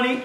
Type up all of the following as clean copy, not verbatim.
morning,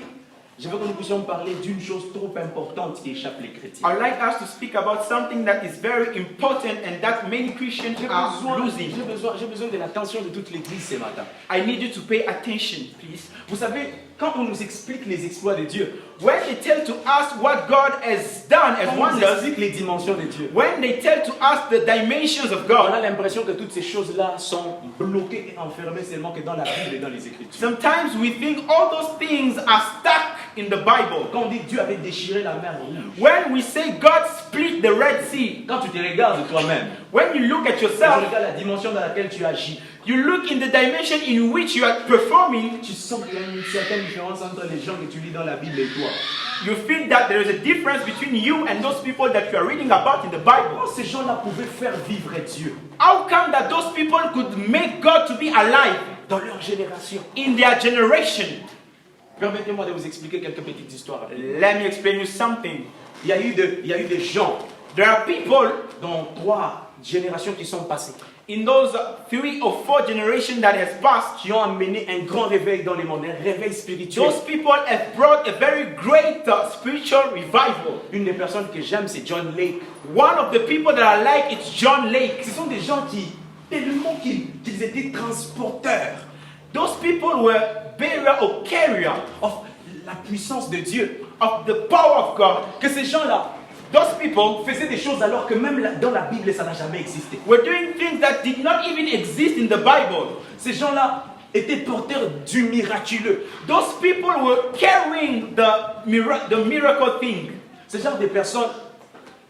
je veux que nous puissions parler d'une chose trop importante qui échappe les chrétiens. I'd like us to speak about something that is very important and that many Christians are losing. J'ai besoin de l'attention de toute l'église ce matin. I need you to pay attention, please. Vous savez, quand on nous explique les exploits de Dieu, When they tell to us what God has done as quand on nous wonders, explique les dimensions de Dieu, when they tell to us the dimensions of on a God, l'impression que toutes ces choses-là sont bloquées et enfermées seulement que dans la Bible et dans les Écritures. sometimes we think all those things are stuck in the Bible. Quand on dit Dieu avait déchiré la mer rouge, When we say God split the Red Sea, quand tu te regardes toi-même, when you look at tu yourself, regardes la dimension dans laquelle tu agis, you look in the dimension in which you are performing, tu sens qu'il y a une certaine différence entre les gens que tu lis dans la Bible et toi. you feel that there is a difference between you and those people that you are reading about in the Bible. Comment ces gens-là pouvaient faire vivre Dieu How come that those people could make God to be alive dans leur génération? in their generation? Permettez-moi de vous expliquer quelques petites histoires. Let me explain you something. Il y a eu des gens There are people dans 3 générations qui sont passées, in those 3 or 4 generations that has passed. qui ont amené un grand réveil dans les mondes, un réveil spirituel. Those people have brought a very great spiritual revival. Une des personnes que j'aime, c'est John Lake. One of the people that I like is John Lake. Ce sont des gens qui, tellement qu'ils étaient transporteurs Those people were bearer or carrier of la puissance de Dieu, of the power of God. que ces gens-là Those people faisaient des choses alors que même dans la Bible, ça n'a jamais existé. were doing things that did not even exist in the Bible. Ces gens-là étaient porteurs du miraculeux. Those people were carrying the miracle thing. Ce genre de personnes,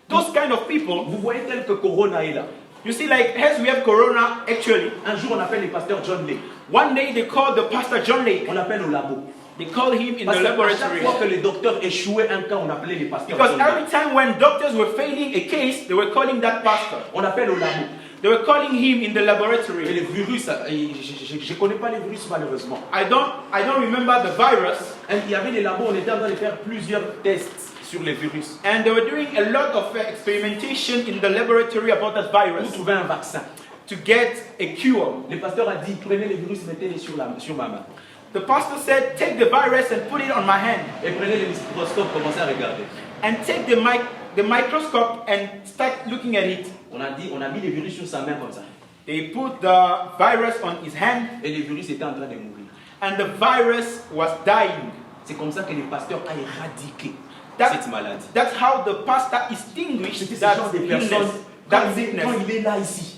Those kind of people, vous voyez tel que Corona est là. you see, like as we have Corona, actually, Un jour, on appelle le pasteur John Lake. one day they called the pastor John Lake. On l'appelle au labo. They called him in Parce the qu'à chaque laboratory. fois que les docteurs échouaient un cas, on appelait les pasteurs Because John Lake. every time when doctors were failing a case, they were calling that pastor. On appelle au labo. They were calling him in the Et laboratory. les virus, je ne connais pas les virus malheureusement. I don't remember the virus. Et il y avait des labos, on était en train de faire plusieurs tests sur les virus And they were doing a lot of experimentation in the laboratory about that pour virus trouver un vaccin. to get a cure. Le pasteur a dit, prenez les virus, mettez-les sur ma main. The pastor said, take the virus and put it on my hand. Et prenez le microscope, commencez à regarder. And take the microscope and start looking at it. On a mis les virus sur sa main comme ça. They put the virus on his hand Et les virus étaient en train de mourir. and the virus was dying. C'est comme ça que le pasteur a éradiqué That- cette maladie. That's how the pastor extinguished C'était ce that genre de illness, personnes, that quand sickness. il est là ici,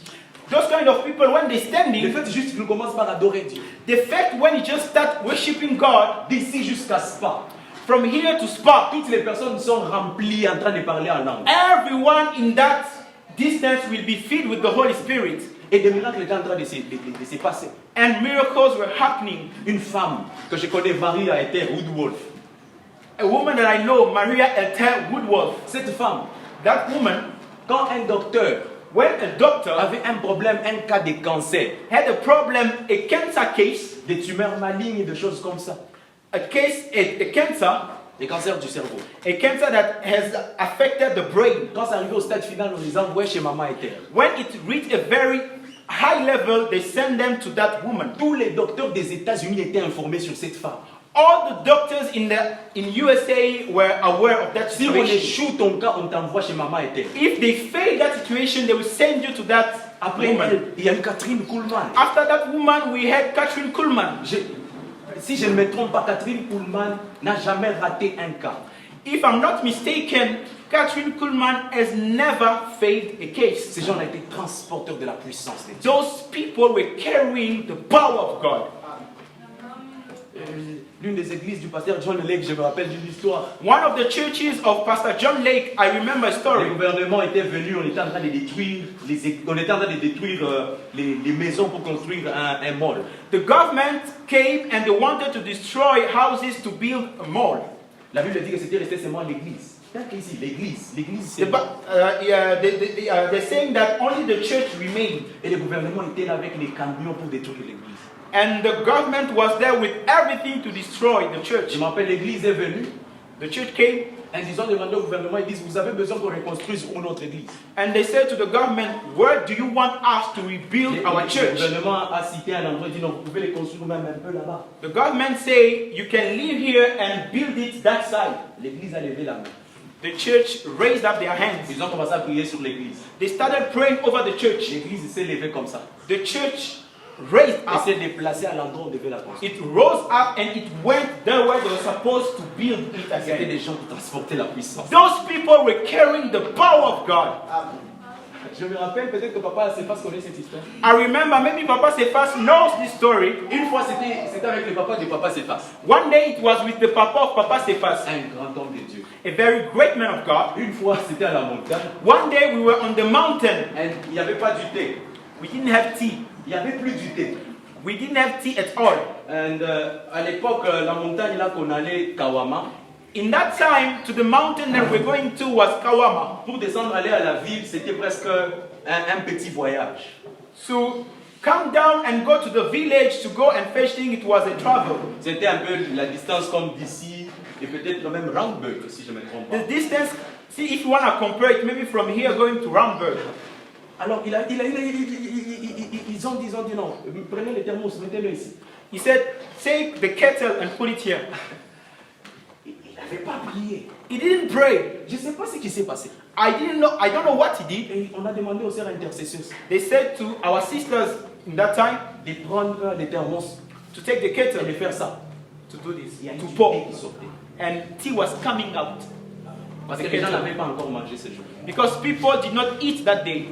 Those kind of people, when they're le standing, fait juste qu'il commence par adorer Dieu, the fact when you just start worshiping God, d'ici jusqu'à Spa, from here to Spa, toutes les personnes sont remplies en train de parler en langue. everyone in that distance will be filled with the Holy Spirit. Et des miracles étaient en train de se passer. And miracles were happening. Une femme que je connais, Marie, a été Woodwolf. A woman that I know, Maria Elter Woodwolf, Cette femme, that woman, quand un docteur when a doctor avait un problème, un cas de cancer, had a problem, a cancer case, des tumeurs malignes et des choses comme ça, a cancer, des cancers du cerveau. a cancer that has affected the brain. Quand c'est arrivé au stade final, on les envoie chez Maman Ether. When it reached a very high level, they send them to that woman. Tous les docteurs des États-Unis étaient informés sur cette femme. All the doctors in USA were aware of that Si on situation. échoue ton cas, on t'envoie chez Maman Ether. If they fail that situation, they will send you to that Après, woman. il y a eu Catherine Kuhlman. After that woman, we had Catherine Kuhlman. Si je ne me trompe pas, Catherine Kuhlman n'a jamais raté un cas. If I'm not mistaken, Catherine Kuhlman has never failed a case. Ces gens ont été transporteurs de la puissance de Dieu. Those people were carrying the power of God. L'une des églises du pasteur John Lake, je me rappelle d'une histoire. One of the churches of Pastor John Lake, I remember a Le story. gouvernement était venu, on était en train de détruire les maisons pour construire un mall. The government came and they wanted to destroy houses to build a mall. La Bible dit que c'était resté seulement l'église. Tant qu'ici, l'église, The c'est... they're saying that only the church remained. Et le gouvernement était là avec les camions pour détruire l'église. And the government was there with everything to destroy the church. Je m'appelle, l'église est venue. The church came et ils ont demandé au gouvernement, ils disent, vous avez besoin qu'on reconstruise où notre église? and they said to the government, where do you want us to rebuild our Le church? gouvernement a cité un endroit, il dit, non, vous pouvez les construire même un peu là-bas. The government say, you can live here and build it that side. L'église a levé la main. The church raised up their hands. Ils ont commencé à prier sur l'église. They started praying over the church. L'église s'est levée comme ça. The church raised Et up. s'est déplacée à l'endroit où on devait la construire. It rose up and it went there where they were supposed to build it C'était again. des gens qui transportaient la puissance. Those people were carrying the power of God. Je me rappelle, peut-être que papa Cephas connaît cette histoire. I remember maybe Papa Cephas knows this story. Une fois, c'était avec le papa de papa Cephas. One day it was with the Papa of Papa Cephas, Un grand homme de Dieu. a very great man of God. Une fois, c'était à la montagne. One day we were on the mountain. Et il n'y avait pas du thé. We didn't have tea. Il n'y avait plus du thé. We didn't have tea at all. Et à l'époque, la montagne là qu'on allait, Kawama, In that time, to the mountain that we're going to was Kawama. pour descendre, aller à la ville, c'était presque un petit voyage. So come down and go to the village to go and fetch things, it was a travel. C'était un peu la distance comme d'ici, et peut-être même Randburg, si je ne me trompe pas. The distance, see if you want to compare it, maybe from here going to Ramberg. Alors, ils ont dit non, prenez le thermos, mettez-le ici. He said, take the kettle and put it here. Il n'avait pas prié. He didn't pray. Je ne sais pas ce qui s'est passé. I don't know what he did. Et on a demandé aux sœurs intercesseuses They said to our sisters in that time de prendre les thermos to take the et kettle de faire ça. to do this, Il y a to du pour. thé qui sortait. And tea was coming out. Parce que les gens n'avaient pas encore mangé ce jour. Because people did not eat that day.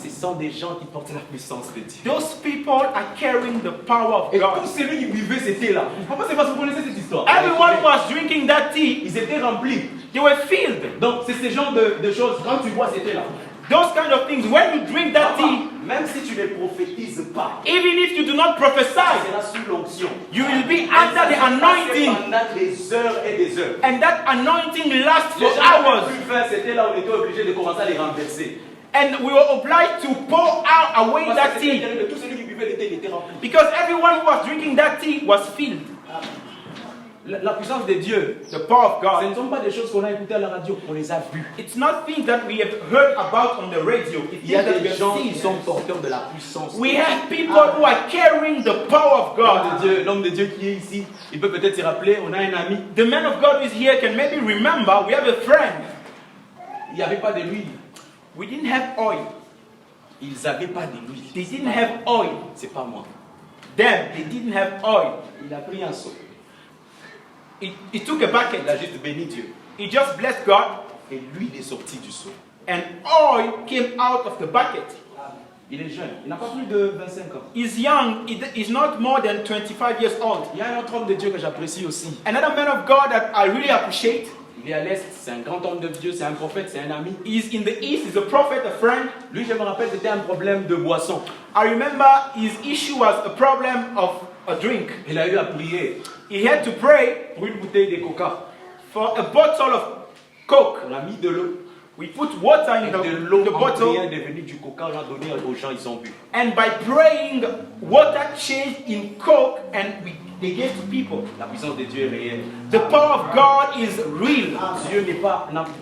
Ce sont des gens qui portent la puissance de Dieu. Those people are carrying the power of Et tout God. celui qui buvait c'était là. Pourquoi c'est parce que vous connaissez cette histoire? Everyone who was drinking that tea, Ils étaient remplis. they were filled. Donc c'est ce genre de choses. Quand tu vois, c'était là. Those kind of things, when you drink that tea, Même si tu ne prophétises pas, even if you do not tu prophesy, seras sous l'onction. you will be under the anointing. Pendant des heures et des heures. And that anointing lasts Les for gens n'avaient hours. plus faim, c'était là où on était obligé de commencer à les renverser. And we were obliged to pour out away Parce that que c'était tea. terrible. Tout celui qui buvait le thé, il était rempli. Because everyone who was drinking that tea was filled. La puissance de Dieu, The power of ce God. ne sont pas des choses qu'on a écoutées à la radio, on les a vues. It's not things that we have heard about on the radio. It's Il y a things that we des have gens qui seen. sont porteurs de la puissance. We have people who are carrying the power of God. L'homme de Dieu qui est ici, il peut peut-être se rappeler, on a un ami, The man of God who is here can maybe remember we have a friend. il n'y avait pas de l'huile. We didn't have oil. Ils n'avaient pas de l'huile. They didn't have oil. C'est pas moi. Them, they didn't have oil. Il a pris un seau. He took a Il a bucket. juste béni Dieu. He just blessed God, Et l'huile est sortie du seau. and oil came out of the bucket. Il est jeune. Il n'a pas plus de 25 ans. He's young. He's not more than 25 years old. Il y a un autre homme de Dieu que j'apprécie aussi. Another man of God that I really appreciate. Il est à l'Est, c'est un grand homme de Dieu, c'est un prophète, c'est un ami. He's in the east. He's a prophet, a friend. Lui, je me rappelle, c'était un problème de boisson. I remember his issue was a problem of a drink. Il a eu à prier He had to pray pour une bouteille de coca. for a bottle of Coke. On a mis de l'eau. We put water Et in de l'eau the en bottle, priant est devenu du coca, on a donné aux gens, ils ont bu. and by praying, water changed in Coke, and they gave to people. La puissance de Dieu est réelle. The power of God is real.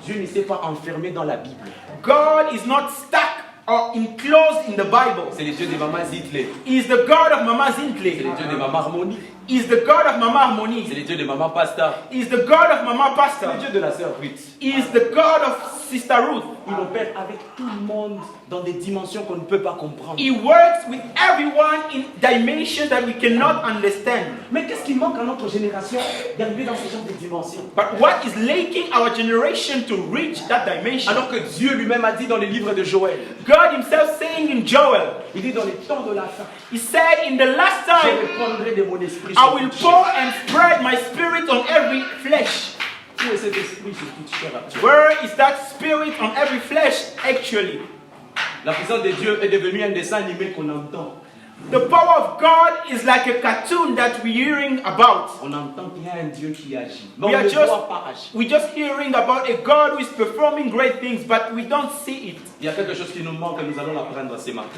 Dieu ne s'est pas enfermé dans la Bible. God is not stuck or enclosed in the Bible. C'est le Dieu de Maman Zitler. He is the God of Mama C'est Zintle. le Dieu de Maman Harmonie. He is the God of Mama C'est Harmony. le Dieu de Maman Pasta. He is the God of Mama C'est Pastor. le Dieu de la sœur Ruth. He is the God of Sister Ruth. Il opère avec tout le monde dans des dimensions qu'on ne peut pas comprendre. He works with everyone in dimensions that we cannot understand. Mais qu'est-ce qui manque à notre génération d'arriver dans ce genre de dimensions? But what is lacking our generation to reach that dimension? Alors que Dieu lui-même a dit dans les livres de Joël, God himself saying in Joel, il dit dans les temps de la fin, he said in the last je time, répandrai de mon esprit I sur will toute pour chair. and spread my spirit on every flesh. Où est cet esprit sur toute chair actuelle? Where is that spirit on every flesh actually? La puissance de Dieu est devenue un dessin animé qu'on entend. The power of God is like a cartoon that we're hearing about. On entend qu'il y a un Dieu qui agit. Mais on We are ne just, voit pas agir. we're just hearing about a God who is performing great things, but we don't see it. Il y a quelque chose qui nous manque et nous allons l'apprendre ce matin.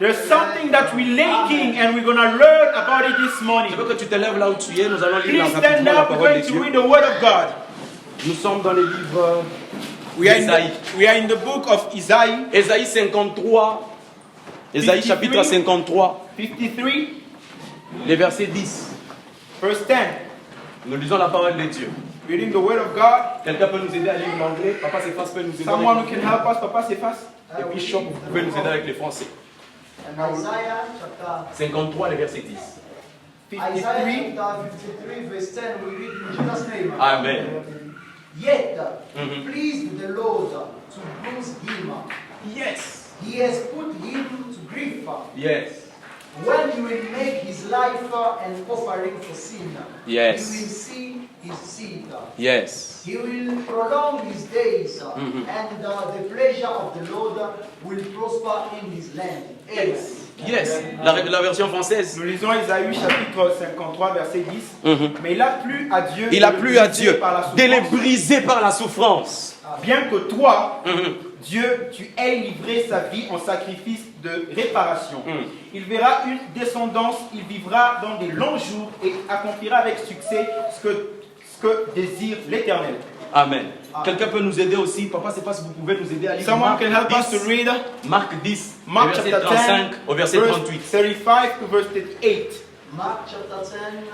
There's something that we're lacking and we're going to learn about it this morning. Je veux que tu te lèves là où tu es. Nous allons lire Please stand rapidement la up. We're parole de going to Dieu. read the Word of God. Nous sommes dans le livre We are d'Ésaïe. in the book of Isaiah Ésaïe 53. Ésaïe 53. chapitre 53, 53, le verset 10. verse 10. Nous lisons la parole de Dieu. Reading the Word of God. Quelqu'un peut nous aider à lire l'anglais? Papa Cephas peut nous aider Someone who avec can help us, Papa Cephas. Et puis Chop, vous pouvez nous aider avec les français. Isaiah chapter 53, le verset 10. Isaiah 53. chapter 53 verse 10 we read in Jesus' name. Amen. Yet Mhm. pleased the Lord to bruise him. Yes. He has put him to grief. Yes. When you will make his life an offering for sin, Yes. you will see his seed. Yes. He will prolong his days, Mhm. and the pleasure of the Lord will prosper in his land. Amen. Yes. La version française. Nous lisons Isaïe chapitre 53, verset 10. Mhm. Mais il a plu à Dieu, Il de a le plu à briser Dieu par la de les souffrance. briser par la souffrance. Bien que toi, Mhm. Dieu, tu aies livré sa vie en sacrifice de réparation. Mm. Il verra une descendance, il vivra dans des longs jours et accomplira avec succès ce que désire l'Éternel. Amen. Quelqu'un peut nous aider aussi? Papa, c'est pas si vous pouvez nous aider à lire Someone Marc can help us to 10, read Marc 10, Mark verset chapter 35 10, au verset verse 38. 35 to verse 38. Mark chapter 10,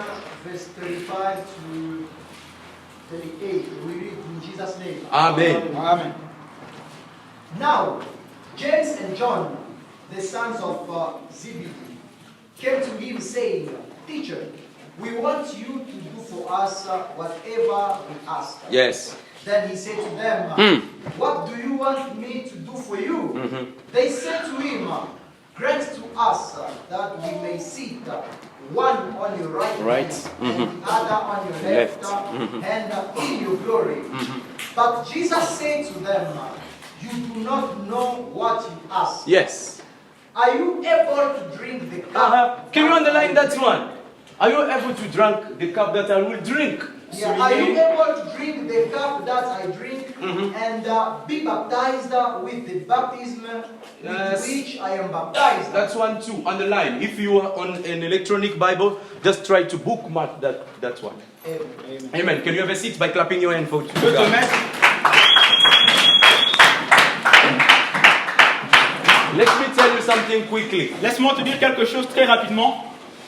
verse 35 to 38. We read in Jesus' name. Amen. Amen. Now, James and John, the sons of Zebedee, came to him saying, Teacher, we want you to do for us whatever we ask. Yes. Then he said to them, What do you want me to do for you? Mhm. They said to him, Grant to us that we may sit, one on your right hand and the other on your left, and in your glory. But Jesus said to them, You do not know what you ask. Yes. Are you able to drink the cup? Can you underline that one? Are you able to drink the cup that I will drink? Yeah, are you able to drink the cup that I drink and be baptized with the baptism Yes. with which I am baptized? That's one too. Underline. If you are on an electronic Bible, just try to bookmark that one. Amen. Amen. Can you have a seat by clapping your hand for Peux te God? mettre. Let me tell you something quickly. Laisse-moi te dire quelque chose très rapidement.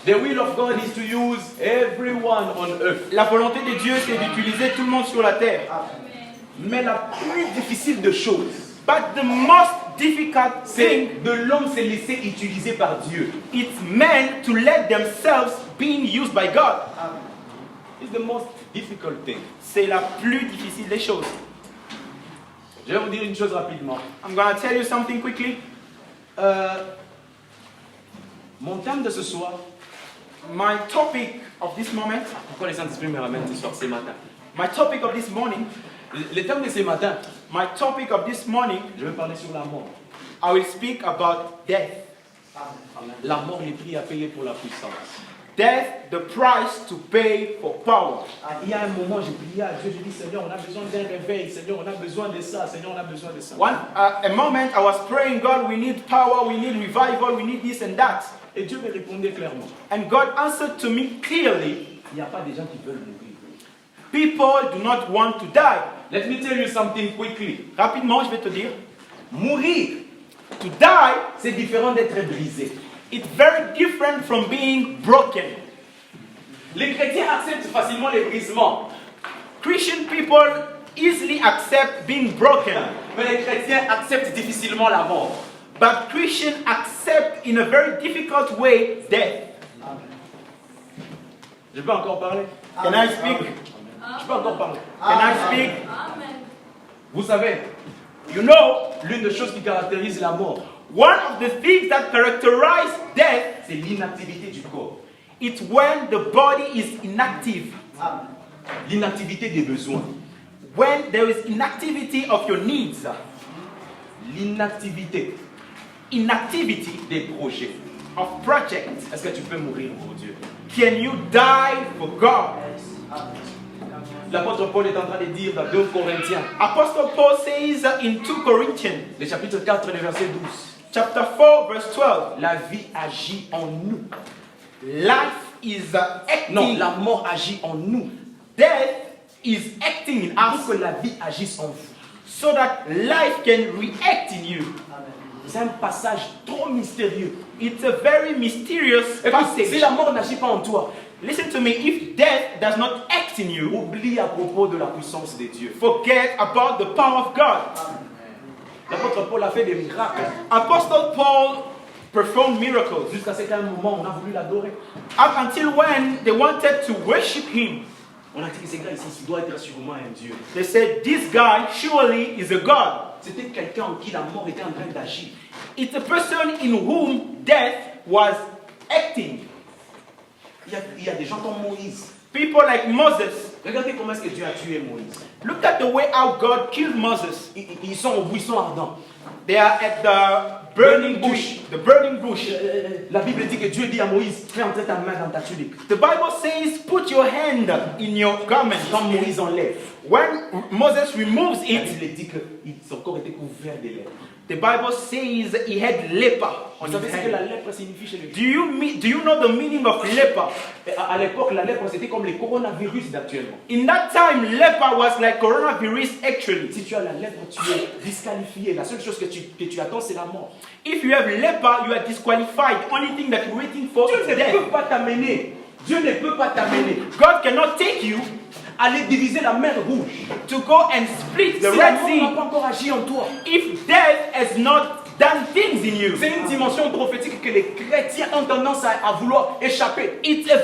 The will of God is to use everyone on earth. La volonté de Dieu, c'est d'utiliser tout le monde sur la terre. Mais la plus difficile de choses, But the most difficult thing c'est de l'homme se laisser utiliser par Dieu. is men to let themselves being used by God. It's the most difficult thing. C'est la plus difficile des choses. Je vais vous dire une chose rapidement. I'm going to tell you something quickly. Mon thème de ce soir, My topic of this moment, pourquoi les Saint-Esprit me ramènent ce soir, ce matin? my topic of this morning, Le thème de ce matin, my topic of this morning, je vais parler sur la mort. I will speak about death. La mort, les prix à payer pour la puissance. Death, the price to pay for power. Il y a un moment, j'ai prié à Dieu, j'ai dit, Seigneur, on a besoin d'un réveil, Seigneur, on a besoin de ça, Seigneur, on a besoin de ça. A moment I was praying, God, we need power, we need revival, we need this and that. Et Dieu me répondait clairement, And God answered to me clearly, il n'y a pas des gens qui veulent mourir. people do not want to die. Let me tell you something quickly. Rapidement, je vais te dire, Mourir, to die, c'est différent d'être brisé. it's very different from being broken. Les chrétiens acceptent facilement les brisements, Christian people easily accept being broken, mais les chrétiens acceptent difficilement la mort. but Christians accept in a very difficult way death. Je peux encore parler? Can I speak? Je peux encore parler. Can I speak? Vous savez, You know, l'une des choses qui caractérise la mort, one of the things that characterize death c'est l'inactivité du corps. is when the body is inactive, L'inactivité des besoins. when there is inactivity of your needs, L'inactivité inactivity des projets. of project. Est-ce que tu peux mourir pour Dieu? Can you die for God? L'apôtre Paul est en train de dire dans 2 Corinthiens, Apostle Paul says in 2 Corinthians, le chapitre 4, le verset 12, chapter 4, verse 12, la vie agit en nous. life is acting. Non, la mort agit en nous. Death is acting in us Pour que la vie agisse en vous. so that life can react in you. C'est un passage trop mystérieux. It's a very mysterious Écoute, si passage. la mort n'agit pas en toi, Listen to me, if death does not act in you, oublie à propos de la puissance de Dieu. forget about the power of God. L'apôtre Paul a fait des miracles. Apostle Paul performed miracles Jusqu'à ce qu'à un moment, on a voulu l'adorer. up until when they wanted to worship him. On a dit que ce gars ici, il doit être sûrement un Dieu. They said, this guy surely is a God. C'était quelqu'un en qui la mort était en train d'agir. It's a person in whom death was acting. Il y a des gens comme Moïse. People like Moses. Regardez comment est-ce que Dieu a tué Moïse. Look at the way how God killed Moses. Ils sont au buisson ardent. They are at the burning bush. The burning bush. La Bible dit que Dieu dit à Moïse, fais entrer ta main dans ta tunique. The Bible says, put your hand in your garment. Quand Moïse enlève, When Moses removes la it, Bible dit que son corps était couvert de lèpre. the Bible says he had leper on Vous his savez ce que la hand. lèpre signifie chez les Do you know the meaning of leper? À l'époque, la lèpre c'était comme les coronavirus d'actuellement. In that time, leper was like coronavirus actually. Si tu as la lèpre, tu es disqualifié. La seule chose que tu attends, c'est la mort. If you have leper, you are disqualified. Only thing that you're waiting for Dieu is ne death. peut pas t'amener. Dieu ne peut pas t'amener. God cannot take you à Aller diviser la mer rouge. to go and split the Si la Red mort n'a Sea pas encore agi en toi. if death has not done things in you. C'est une dimension prophétique que les chrétiens ont tendance à vouloir échapper. It's a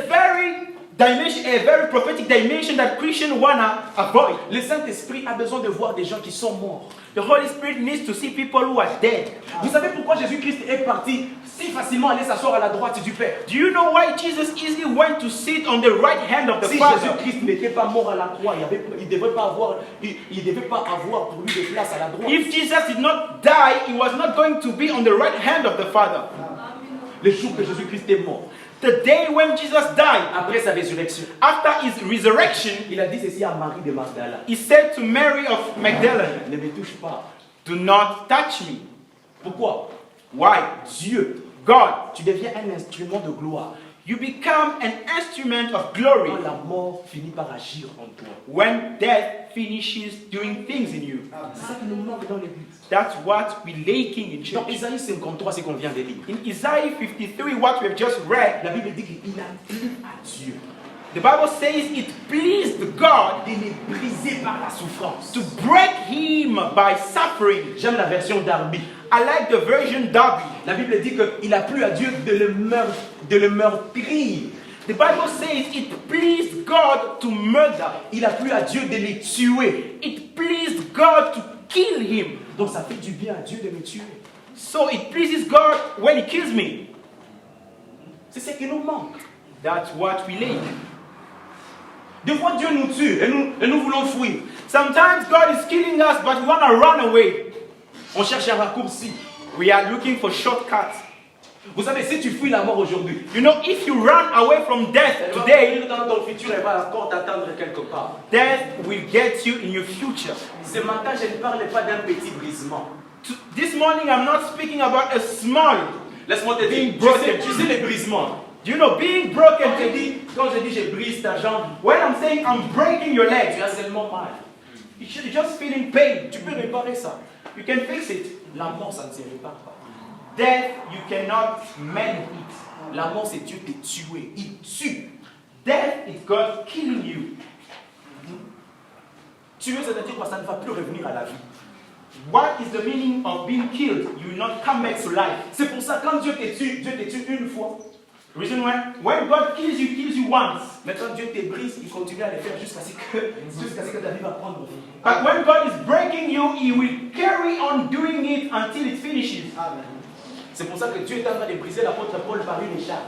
very prophetic dimension that Christians wanna avoid. Le Saint-Esprit a besoin de voir des gens qui sont morts. The Holy Spirit needs to see people who are dead. Vous savez pourquoi Jésus-Christ est parti si facilement aller s'asseoir à la droite du Père? Do you know why Jesus easily went to sit on the right hand of the Si Father? Jésus-Christ n'était pas mort à la croix, il ne devait pas avoir pour lui de place à la droite. If Jesus did not die, he was not going to be on the right hand of the Father. Le jour que Jésus-Christ est mort, The day when Jesus died, après sa résurrection, after his resurrection, il a dit ceci à Marie de Magdala: he said to Mary of Magdalene, ne me touche pas. do not touch me. Pourquoi? Why? Dieu, God, tu deviens un instrument de gloire you become an instrument of glory quand la mort finit par agir en toi. when death finishes doing things in you. C'est ça qui nous manque dans l'Église. That's what we're lacking in Dans church. Isaïe 53, c'est qu'on vient de lire. In Isaiah 53, what we have just read, La Bible dit qu'il a plu à Dieu the Bible says it pleased God de les briser par la souffrance. to break him by suffering. J'aime la version d'Arby. I like the version Darby. La Bible dit qu'il a plu à Dieu de le meurtrir. The Bible says it pleased God to murder. Il a plu à Dieu de les tuer. It pleased God to kill him. Donc ça fait du bien à Dieu de me tuer. So it pleases God when he kills me. C'est ce qui nous manque. That's what we lack. Des fois Dieu nous tue et nous voulons fuir. Sometimes God is killing us, but we want to run away. On cherche un raccourci. We are looking for shortcuts. Vous savez, si tu fuis la mort aujourd'hui, You know, if you run away from death today, dans ton futur, elle va encore t'attendre quelque part. death will get you in your future. Ce matin, je ne parle pas d'un petit brisement. This morning, I'm not speaking about a small. Laisse-moi te dire, Being broken. tu sais les brisements. Do you know, being broken? Quand je dis je brise ta jambe, When I'm saying I'm breaking your tu leg, as seulement mal. you're just feeling pain. Tu peux réparer ça. You can fix it. La mort, ça ne se répare pas. Death, you cannot mend it. La mort, c'est Dieu te tuer. Il tue. Death is God killing you. Tuer, c'est-à-dire que ça ne va plus revenir à la vie. What is the meaning of being killed? You will not come back to life. C'est pour ça que quand Dieu te tue une fois. Reason why? When God kills you once. Mais quand Dieu te brise, il continue à le faire jusqu'à ce que ta vie va prendre vie. But when God is breaking you, He will carry on doing it until it finishes. C'est pour ça que Dieu est en train de briser l'apôtre Paul par une écharpe.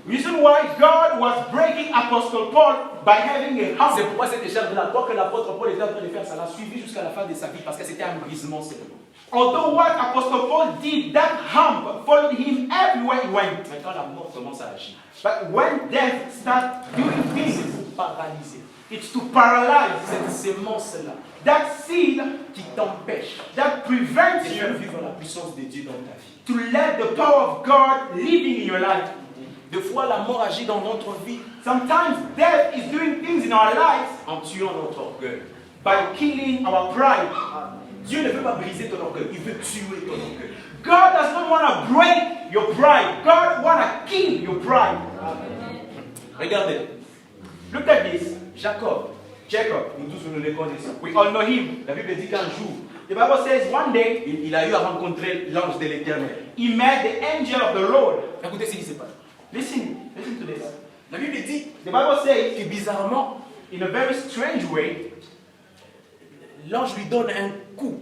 Reason why God was breaking Apostle Paul by having a C'est hammer. pourquoi cette écharpe-là, quoi que l'apôtre Paul était en train de faire, ça l'a suivi jusqu'à la fin de sa vie parce que c'était un brisement seulement. Although what Apostle Paul did, that hump followed him everywhere he went. Mais quand la mort commence à agir, But when death starts doing c'est things, pour paralyser. it's to paralyze Cette sémence-là that seed qui t'empêche that prevents de you vivre la puissance de Dieu dans ta vie. to let the power of God living in your life. Des fois, la mort agit dans notre vie Sometimes death is doing things in our lives en tuant notre orgueil. by killing our pride. Dieu ne veut pas briser ton orgueil, il veut tuer ton orgueil. God does not want to break your pride. God want to kill your pride. Regardez, Look at this. Jacob, nous tous nous le connaissons. We all know him. La Bible dit qu'un jour, The Bible says one day il a eu à rencontrer l'ange de l'Éternel. he met the angel of the Lord. Écoutez ce qui se passe. Listen to this. La Bible dit The Bible says, que bizarrement, in a very strange way, l'ange lui donne un coup.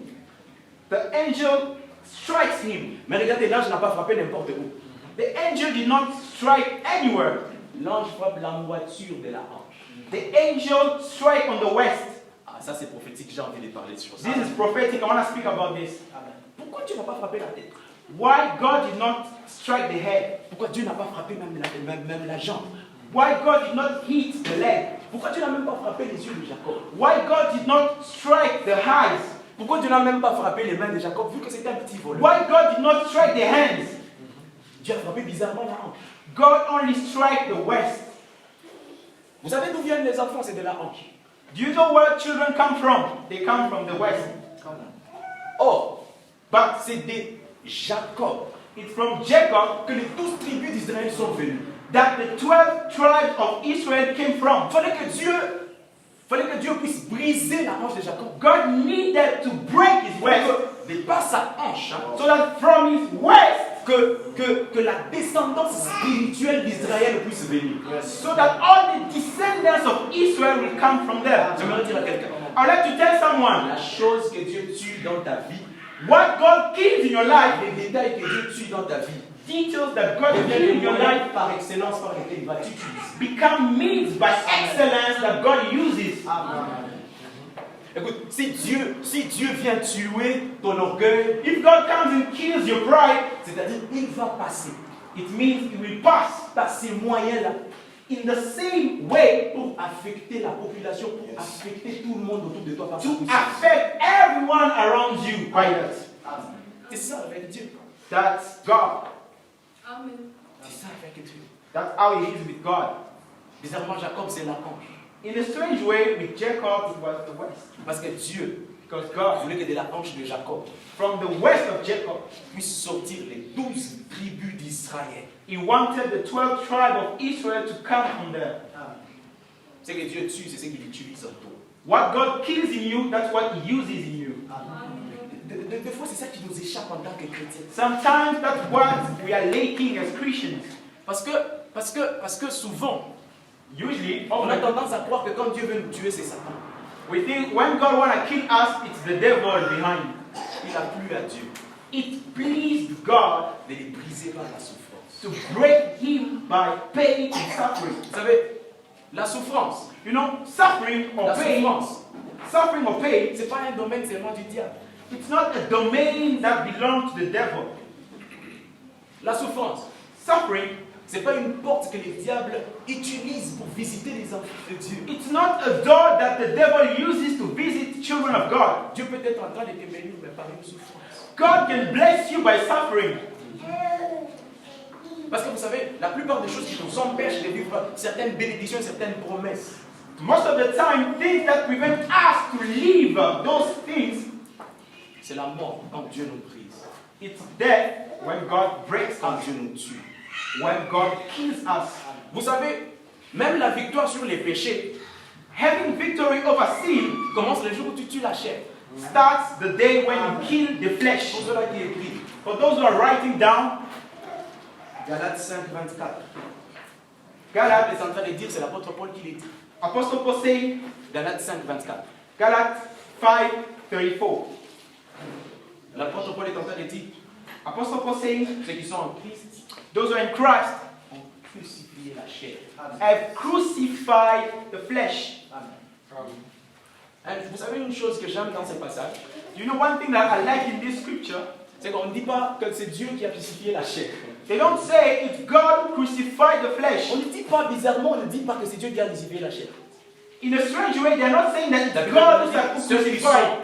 the angel strikes him. Mais regardez, l'ange n'a pas frappé n'importe où. The angel did not strike anywhere. L'ange frappe la moiture de la hanche. The angel strike on the west. Ah, ça c'est prophétique, j'ai envie de parler sur ça. This is prophetic. I want to speak about this. Pourquoi Dieu n'a pas frappé la tête? Why God did not strike the head? Pourquoi Dieu n'a pas frappé même la jambe? Why God did not hit the leg? Pourquoi Dieu n'a même pas frappé les yeux de Jacob? Why God did not strike the eyes? Pourquoi Dieu n'a même pas frappé les mains de Jacob vu que c'était un petit voleur? Why God did not strike the hands? Dieu a frappé bizarrement la hanche. God only strike the west. Vous savez d'où viennent les enfants? C'est de la hanche. Do you know where children come from? They come from the west. Or, But c'est de Jacob it's from Jacob que les 12 tribus d'Israël sont venues. that the 12 tribes of Israel came from. Il fallait que Dieu puisse briser la hanche de Jacob. God needed to break his west De par sa hanche, hein, so that from his west, que la descendance spirituelle d'Israël puisse venir. so that all the descendants of Israel will come from there. J'aimerais dire à quelqu'un, I would like to tell someone, la chose que Dieu tue dans ta vie, what God kills in your life, les détails que Dieu tue dans ta vie, details that God deviennent kills les in your moyens life, par excellence par lesquels il va t'utiliser. become means by excellence that God uses. Écoute, si Dieu vient tuer ton orgueil, If God comes and kills your pride, c'est-à-dire il va passer it means He will pass par ces moyens-là in the same way pour affecter la population, pour affecter tout le monde autour de toi par sa to puissance. affect everyone around you by that. C'est ça avec Dieu. That's God. C'est ça avec Dieu. That's how it is with God. Bizarrement, Jacob, c'est la hanche. In a strange way, with Jacob, it was the west. Parce que Dieu Because God, voulait que de la hanche de Jacob from the west of Jacob, puissent sortir les 12 tribus d'Israël. He wanted the 12 tribes of Israel to come from there. Ce que Dieu tue, c'est ce qu'il utilise en toi. What God kills in you, that's what He uses in you. Des fois, c'est ça qui nous échappe en tant que chrétiens. Sometimes that's what we are lacking as Christians. Parce que souvent, Usually, on a often, tendance à croire que quand Dieu veut nous tuer, c'est Satan. we think when God wants to kill us, it's the devil behind. Il a plu à Dieu It pleased God de les briser par la souffrance. to break Him by pain and suffering. Vous savez, la souffrance, You know, suffering or la pain, souffrance, c'est pas un domaine seulement du diable. it's not a domain that belongs to the devil. La souffrance, Suffering, c'est pas une porte que le diable utilise pour visiter les enfants de Dieu. it's not a door that the devil uses to visit children of God. Dieu peut être en train de te bénir, mais par une souffrance. God can bless you by suffering. Parce que vous savez, la plupart des choses qui nous empêchent de vivre certaines bénédictions, certaines promesses, Most of the time, things that prevent us to leave those things, c'est la mort quand Dieu nous brise, it's death when God breaks quand us, Dieu nous tue. when God kills us. Vous savez, même la victoire sur les péchés Having victory over sin commence le jour où tu tues la chair. starts the day when you kill the flesh. Pour cela qui écrit, For those who are writing down, Galates 5, 24. Galates, est en train de dire, c'est l'apôtre Paul qui l'a dit. Apostle Paul saying, Galates 5, 24. Galates 5:34. L'apôtre Paul est en train de dire, Apostle Paul saying, ceux qui sont en Christ those who are in Christ ont crucifié la chair. have crucified the flesh. Vous savez une chose que j'aime dans ce passage, You know one thing that I like in this scripture? c'est qu'on ne dit pas que c'est Dieu qui a crucifié la chair. They don't say it's God who crucified the flesh. On ne dit pas bizarrement, on ne dit pas que c'est Dieu qui a crucifié la chair. In a strange way, they're not saying that La it's Bible God who dit, ceux qui sont crucified.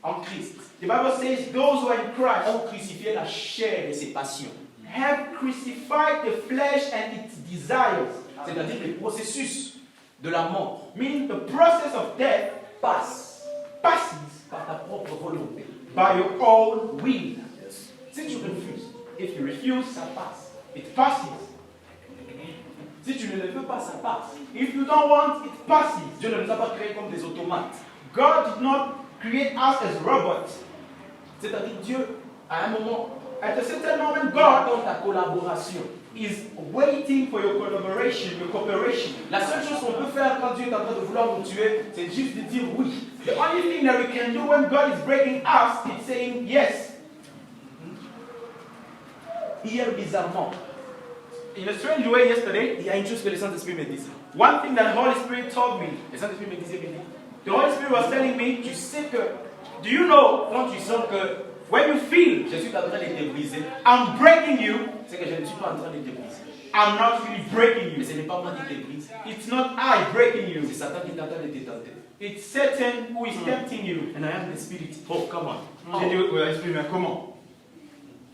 en Christ The Bible says those who are in Christ ont crucifié la chair et ses passions. have crucified the flesh and its desires. C'est-à-dire que le processus de la mort Meaning the process of death passe passes par ta propre volonté. by your own will. Si tu refuses, If you refuse, ça passe. it passes. Si tu ne le veux pas, ça passe. If you don't want, it passes. Dieu ne nous a pas créés comme des automates. God did not create us as robots. C'est-à-dire Dieu, à un moment, At a certain moment, il God attend ta collaboration. is waiting for your collaboration, your cooperation. La seule chose qu'on peut faire quand Dieu est en train de vouloir nous tuer, c'est juste de dire oui. The only thing that we can do when God is breaking us is saying yes. Hier, bizarrement, In a strange way, yesterday, il y a une chose que le Saint-Esprit me disait. one thing that the Holy Spirit told me, Le Saint-Esprit me disait, Béni, the Holy Spirit was telling me, tu sais que do you know quand tu sens que when you feel je suis en train de te briser, I'm breaking you, c'est que je ne suis pas en train de te briser. I'm not really breaking Mais you. ce n'est pas moi qui te brise, It's not I breaking you. c'est Satan qui est en train de te tenter. It's Satan who is tempting you. And I am the spirit. Oh, come on. J'ai dit, oui, Esprit, mais comment?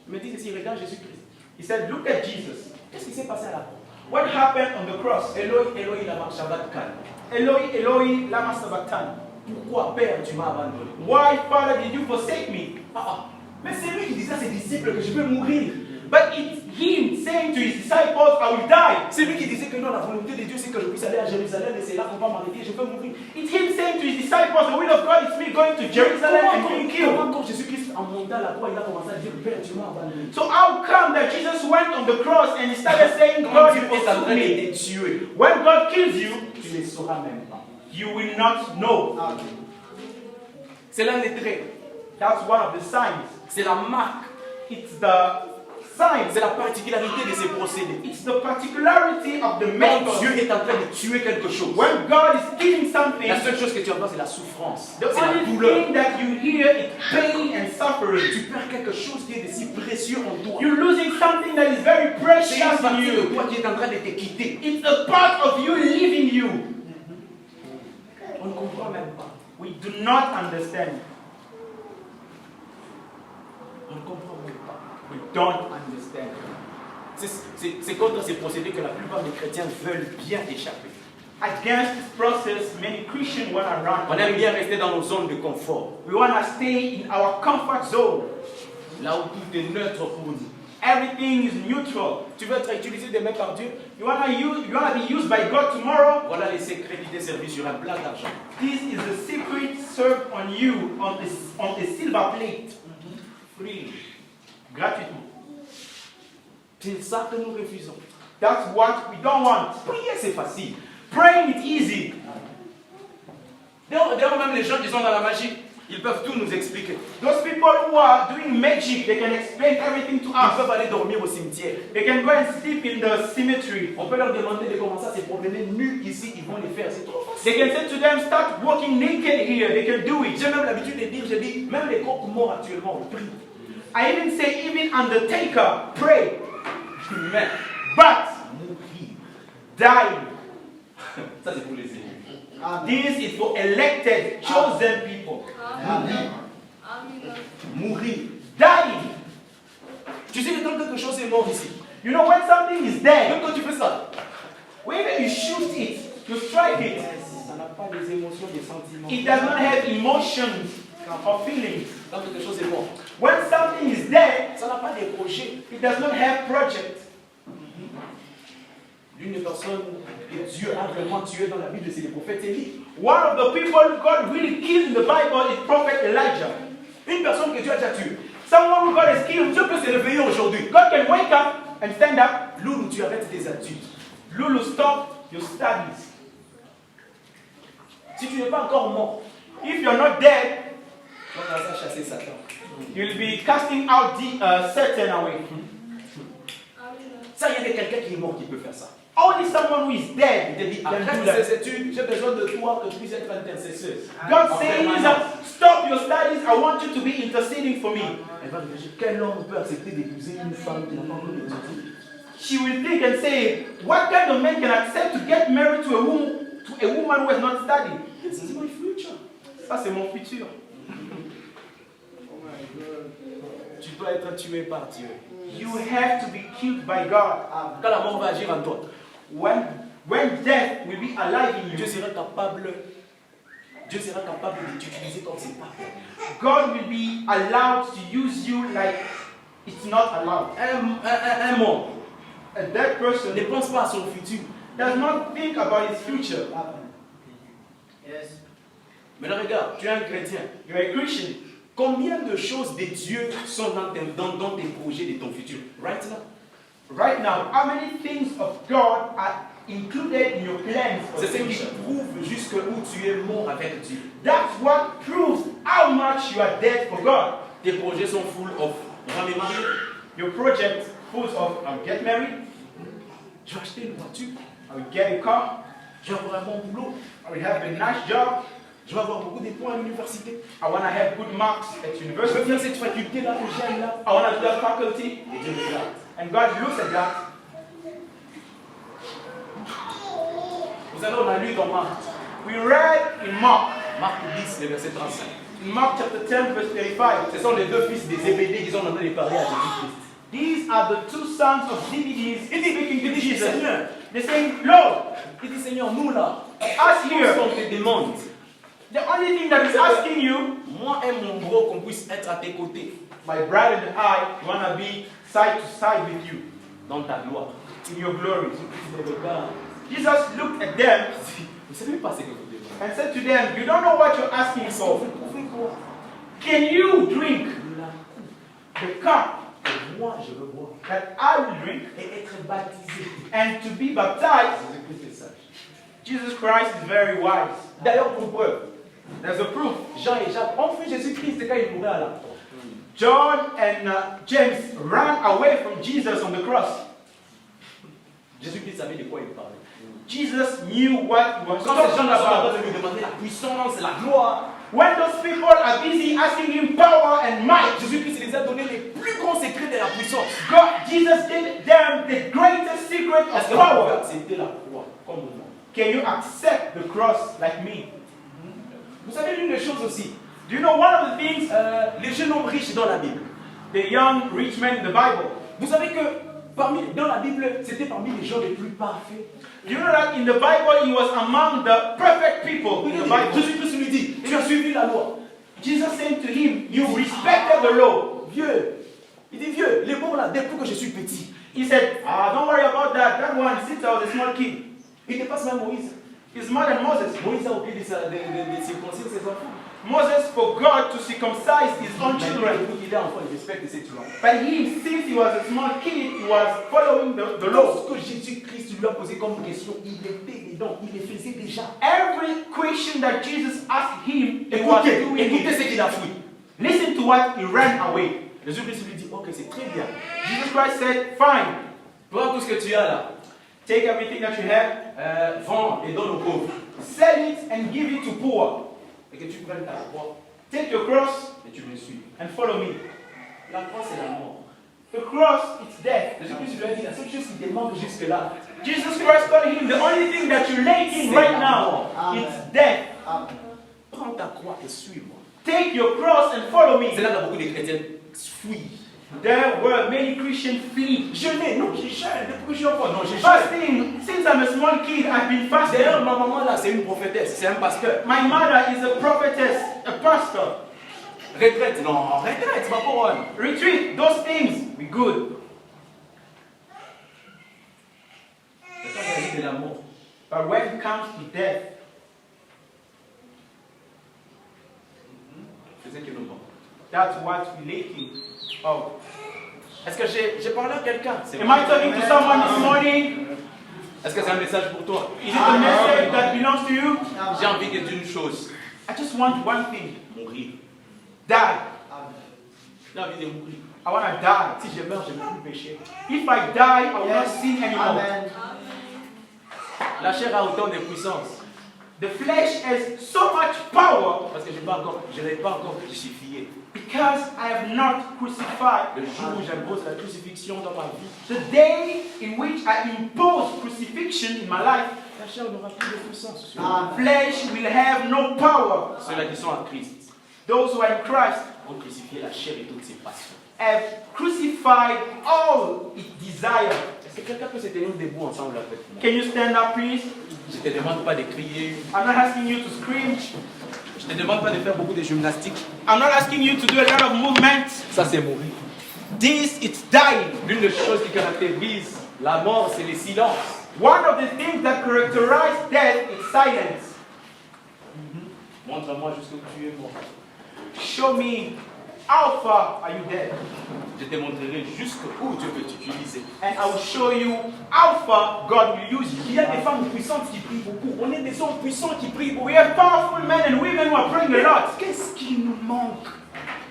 Il me dit ceci, regarde Jésus-Christ. He said, look at Jesus. Qu'est-ce qui s'est passé à la croix? What happened on the cross? Eloi, Eloi, lama sabachthani. Eloi, Eloi, lama sabachthani. Pourquoi, Père, tu m'as abandonné? Why, Father, did you forsake me? Mais c'est lui qui disait à ses disciples que je vais mourir. But it's him saying to his disciples, I will die. C'est lui qui disait que non, la volonté de Dieu, c'est que je puisse aller à Jérusalem et c'est là qu'on va m'arrêter, je vais mourir. It's him saying to his disciples, the will of God is me going to Jerusalem and being killed. Comment quand Jésus-Christ en montant à la croix, il a commencé à dire, Père, tu m'as abandonné. So how come that Jesus went on the cross and he started saying, Quand God, Dieu you est en forsook train de me? te tuer, When God kills you, tu ne sauras même pas. you will not know. C'est l'un des traits. That's one of the signs. C'est la marque. It's the sign. C'est la particularité de ces procédés. It's the particularity of the Quand Dieu method. est en train de tuer quelque chose, When God is killing something, la seule chose que tu entends, c'est la souffrance. the C'est la only douleur. thing that you hear is pain and suffering. Tu perds quelque chose qui est de si précieux en toi. You're losing something that is very C'est precious une in partie de you. toi qui est en train de te quitter. It's a part of you leaving you. On ne comprend même pas. We do not understand. On ne comprend même pas. We don't understand. C'est contre ces procédés que la plupart des chrétiens veulent bien échapper. Against this process, many Christians want to run. On aime bien rester dans nos zones de confort. We want to stay in our comfort zone. Là où tout est neutre pour nous. Everything is neutral. Tu veux être utilisé demain par Dieu? You want to be used by God tomorrow? Voilà les secrets qui t'est servis sur un plat d'argent. This is the secret served on you on a silver plate. Free. Gratuitement. C'est ça que nous refusons. That's what we don't want. Prier, c'est facile. Praying is easy. D'ailleurs, même les gens qui sont dans la magie, ils peuvent tout nous expliquer. Those people who are doing magic, they can explain everything to Ils us. peuvent aller dormir au cimetière. They can go and sleep in the cemetery. On peut leur demander de commencer à se promener nus ici, ils vont les faire. C'est trop facile. They can say to them, start walking naked here. They can do it. J'ai même l'habitude de dire, je dis, même les coqs morts actuellement, on prie. I even say, even undertaker, pray. Mais, But mourir. die. Ça, c'est pour les élus. This is for elected, chosen people. Amen. Mourir. Dying. Tu sais que quand quelque chose est mort ici, You know, when something is dead, même quand tu fais ça, when you shoot it, you strike it, ça n'a pas des émotions, des sentiments. it does not have emotions or feelings. Quand quelque chose est mort, When something is dead, ça n'a pas des projets. it does not have project. L'une des personnes que Dieu a vraiment tué dans la Bible, c'est le prophète Élie. One of the people God really killed in the Bible is Prophet Elijah. Une personne que Dieu a déjà tuée. Someone who God has killed. Dieu peut se réveiller aujourd'hui. God can wake up and stand up. Loulou, tu arrêtes tes études. Lulu, stop your studies. Si tu n'es pas encore mort, If you're not dead, on va chasser Satan. you'll be casting out Satan away. Ça, il y a quelqu'un qui est mort qui peut faire ça. Only someone who is dead Il te dit, can arrête do that. ces études, j'ai besoin de toi que tu puisses être intercesseur. God En says, permanence. stop your studies. I want you to be interceding for me. Elle va réfléchir, quel homme peut accepter d'épouser une femme qui n'a pas encore étudié? She will think and say, what kind of man can accept to get married to a woman who has not studied? This is my future. Ça, c'est mon futur. Tu dois être tué par Dieu. You have to be killed by God. Quand la mort va agir en toi, When death will be alive in Dieu you, sera capable de t'utiliser comme c'est pas. God will be allowed to use you like it's not allowed. Un mort A dead person ne pense pas à son futur. does not think about his future. Yes. Maintenant regarde, tu es un chrétien. You're a Christian. Combien de choses de Dieu sont dans tes projets de ton futur? Right now. Right now, how many things of God are included in your plans for C'est the ce qui future? prouve jusqu'où tu es mort avec Dieu. That's what proves how much you are dead for God. Tes projets sont full of. On va me marier. Your project full of I'll get married, Je vais acheter une voiture. I will get a car, Je vais avoir un bon boulot. I will have a nice job, Je vais avoir beaucoup de points à l'université. I want to have good marks at Je veux university, faire cette faculté-là que j'aime là. I want to do that faculty, Et Dieu me regarde. and God looks at that. Vous savez, on a lu dans Marc. We read in Mark, Marc 10, le verset 35. in Mark chapter 10, verse 35. Ce sont les deux fils des Zébédée qui sont en train de parler à Jésus-Christ. These are the two sons of Zebedee speaking to Jesus. Seigneur, They're saying, Lord, il dit Seigneur, nous là, us ce here, qu'on te demande, the only thing that is asking you, moi et mon bro, qu'on puisse être à tes côtés my brother and I want to be side to side with you dans ta gloire. in your glory. Il les regarde. Jesus looked at them Vous ne savez pas ce que vous demandez. and said to them, you don't know what you're asking for. Vous pouvez boire Can you drink la the cup coupe. Moi, je veux boire. that I will drink Et être baptisé. and to be baptized? Jésus-Christ est sage. Jesus Christ is very wise. D'ailleurs, pour preuve, There's a proof. Jean et Jacques ont fui Jésus-Christ quand il mourait à la croix. John and James ran away from Jesus on the cross. Jésus-Christ savait de quoi il parlait. Jesus knew what he was Quand ces talking gens-là sont en about. train de lui demander la puissance, la gloire, When those people are busy asking him power and might, Jésus-Christ les a donné les plus grands secrets de la puissance. Jesus gave them the greatest secret Est-ce of que vous pouvez power. accepter la croix comme moi? Can you accept the cross like me? Vous savez l'une des choses aussi, Do you know one of the things les jeunes hommes riches dans la Bible. the young rich man in the Bible? Vous savez que dans la Bible, c'était parmi les gens les plus parfaits. Do you know that in the Bible he was among the perfect people in the Bible? Jésus-Christ lui dit, tu as suivi la loi. Jesus said to him, you respected the law. Vieux, il dit vieux, les pauvres là, depuis que je suis petit, He said, don't worry about that. That one, since I was a small kid, il dépasse même Moïse. is more than Moses. Moïse a oublié de circoncire ses enfants. Moses forgot to circumcise his own children. Il est enfant, il respecte ses lois. But he, since he was a small kid, he was following the law. Lorsque Jésus-Christ lui a posé comme question, il était dedans, il les faisait déjà. Every question that Jesus asked him, he was doing Écoutez it. ce qu'il a fui. Listen to what he ran away. Jésus-Christ lui dit, ok, c'est très bien. Jesus Christ said, fine, Prends tout ce que tu as là, take everything that you have, vends et donne aux pauvres. sell it and give it to poor. Et que tu prennes ta croix Take your cross et tu me suis. and follow me. La croix, c'est la mort. The cross, it's death. Jésus-Christ lui a dit, la seule chose qui te manque jusque-là, Jesus Christ told him, the only thing that you're lacking right now, it's death. prends ta croix et suis-moi. Take your cross and follow C'est me. là que beaucoup de chrétiens fuient. There were many Christians fleeing. Jeûner, non, j'ai jeûne, depuis que je suis enfant, non, j'ai jeûne. Fasting, since I'm a small kid, I've been fasting. D'ailleurs, ma maman là, c'est une prophétesse, c'est un pasteur. My mother is a prophetess, a pastor. Retraite, non, retraite, ma couronne. Retreat, those things, we good. C'est quand il s'agit de l'amour. But when it comes to death, C'est ce qui nous manque. that's what we're lacking of. Est-ce que j'ai parlé à quelqu'un? C'est Am I talking to someone this morning? Est-ce que c'est un message pour toi? Is it a message that belongs to you? J'ai envie que d'une chose, I just want one thing. mourir. Die. J'ai envie de mourir. I want to die. Si je meurs, je ne vais plus pécher. If I die, I will not sin anymore. Amen. La chair a autant de puissance. The flesh has so much power Parce que je ne l'ai pas encore crucifié. because I have not crucified. Le jour où j'impose la crucifixion dans ma vie, The day in which I impose crucifixion in my life, la chair n'aura plus de puissance sur Ah. moi. flesh will have no power. Ceux-là qui sont en Christ Those who are in Christ ont crucifié la chair et toutes ses passions. have crucified all its desires. Est-ce que quelqu'un peut se tenir debout ensemble avec moi? Can you stand up, please? Je ne te demande pas de crier. I'm not asking you to scream. Je ne te demande pas de faire beaucoup de gymnastique. I'm not asking you to do a lot of movement. Ça, c'est mourir. This is dying. L'une des choses qui caractérise la mort, c'est le silence. One of the things that characterize death is silence. Montre-moi jusqu'où tu es mort. Show me how far are you dead, Je te montrerai jusqu'où Dieu peut t'utiliser. and I will show you how far God will use Il you. y a des femmes puissantes qui prient beaucoup. On est des hommes puissants qui prient beaucoup. We have powerful men and women who are praying a lot. Qu'est-ce qui nous manque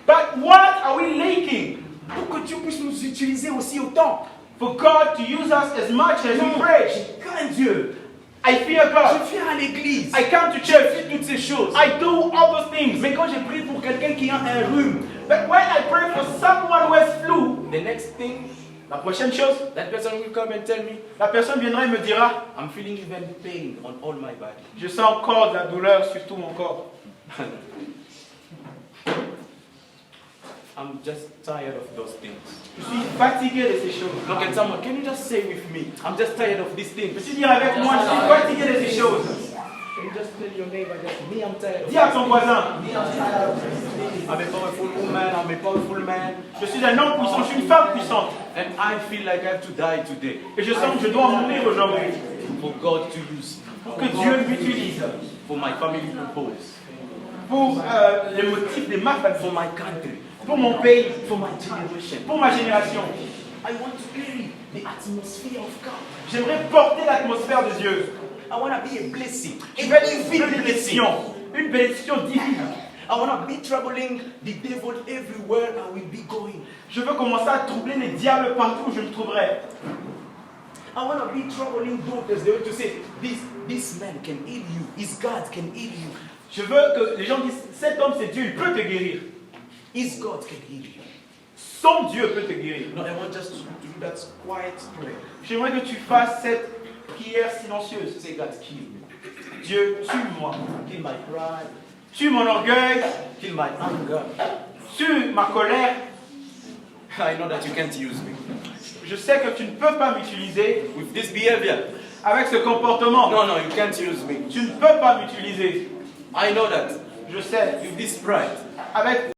But what are we lacking pour que Dieu puisse nous utiliser aussi autant? for God to use us as much as we pray? Je crains Dieu. I fear Je God. viens à l'église. I come to Je church. fais toutes ces choses. I do all those things. Mais quand je prie pour quelqu'un qui a un rhume, But when I pray for someone who has flu, the next thing, la prochaine chose, that person will come and tell me, la personne viendra et me dira, I'm feeling even pain on all my body. je sens encore de la douleur sur tout mon corps. I'm just tired of those things. Je suis fatigué de ces choses. Look at someone, can you just say with me, I'm just tired of these Je things. suis dire avec moi, je suis fatigué de ces choses. Can you just tell your neighbor that me, I'm tired of Dis à ton voisin, I'm a powerful woman, I'm a powerful man, je suis un homme puissant, je suis une femme puissante. and I feel like I have to die today Et je sens que je dois mourir aujourd'hui for God to use me, pour que Dieu m'utilise. for my family purpose, Pour les motifs de ma famille, for my country, pour mon pays, for my generation. pour ma génération. I want to carry the atmosphere of God. J'aimerais porter l'atmosphère de Dieu. I want to be a blessing. Je vais être une bénédiction. Une bénédiction divine. I want to be troubling the devil everywhere I will be going. Je veux commencer à troubler les diables partout où je me trouverai. I want to be troubling doctors. They want to say, this man can heal you. His God can heal you. Je veux que les gens disent, cet homme c'est Dieu, il peut te guérir. His God can heal you. Son Dieu peut te guérir. No, I want just to do that quiet prayer. J'aimerais que tu fasses cette prière silencieuse. Say, God, kill me. Dieu, tue-moi. Kill my pride. Tue mon orgueil. Kill my anger. Tue ma colère. I know that you can't use me. Je sais que tu ne peux pas m'utiliser With this behavior. avec ce comportement. No, no, you can't use me. Tu ne peux pas m'utiliser. I know that. Je sais. With this pride. Avec